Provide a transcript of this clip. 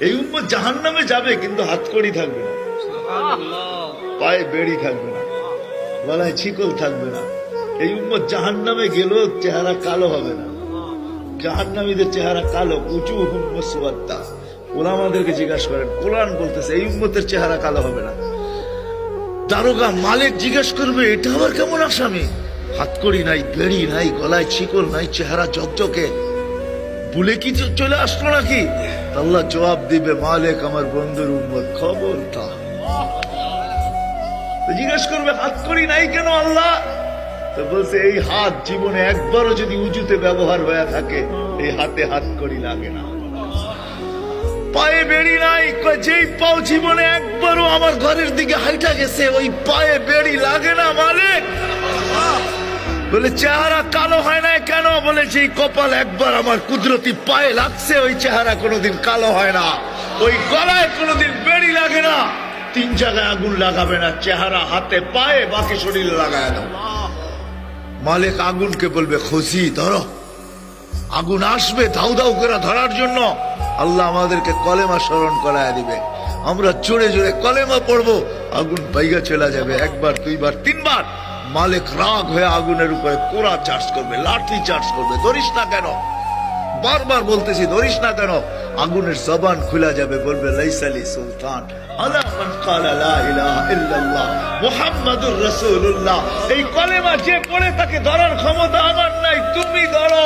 এই উম্মত জাহান্নামে যাবে, কিন্তু হাতকড়ি থাকবে না, পায়ে বেড়ি থাকবে না, গলায় ছিকল থাকবে না। এই উম্মত জাহান্নামে গেলেও চেহারা কালো হবে না। জাহান্নামীদের চেহারা কালো, উঁচু হুম্মসওয়াদ্দা। ওলামাদেরকে জিজ্ঞাসা করেন, কোরআন বলতেছে এই উম্মতের চেহারা কালো হবে না। দারোগা মালিক জিজ্ঞেস করবে, এটা আবার কেমন আসামি? হাতকড়ি নাই, বেড়ি নাই, গলায় ছিকল নাই, চেহারা ঝকঝকে, ভুলে কি চলে আসলো নাকি? আল্লাহ জবাব দিবে, মালিক আমার বন্ধুর উম্মত, খবরদার। জিজ্ঞেস করবে, হাতকড়ি নাই কেন আল্লাহ? তো বলছে, এই হাত জীবনে একবারও যদি উঁচুতে ব্যবহার হয়ে থাকে, এই হাতে হাতকড়ি লাগে না। পায়ে বেড়ি নাই, যেই পাও জীবনে একবারও আমার ঘরের দিকে হাইটা গেছে, ওই পায়ে বেড়ি লাগে না মালিক। বলে, চেহারা কালো হয় না কেন? বলে, যেই কপাল একবার আমার কুদরতি পায়ে লাগছে, ওই চেহারা কোনোদিন কালো হয় না। ওই গলায় কোনোদিন বেড়ি লাগে না। 3 জায়গায় আগুন লাগাবে না, চেহারা, হাতে, পায়ে, বাকি শরীরে লাগায় দাও। মালিক আগুনকে বলবে, খুশি ধরো। আগুন আসবে ধাউ ধাউ করে ধরার জন্য। আল্লাহ আমাদেরকে কলেমা স্মরণ করায় দিবে, আমরা জোরে জোরে কলেমা পড়বো, আগুন বাইগা চলে যাবে। 1 বার 2 বার 3 বার। মালিক রাগ হয়ে আগুনের উপরে কোড়া চার্জ করবে, লাঠি চার্জ করবে। ধরিস না কেন? বারবার বলতেছি, ধরিস না কেন? আগুনের জবান খুলে যাবে, বলবে, লাইসালি সুলতান আলা মান ক্বালা লা ইলাহা ইল্লাল্লাহ মুহাম্মাদুর রাসূলুল্লাহ। এই কলেমা যে পড়ে তাকে ধরার ক্ষমতা আমার নাই, তুমি ধরো।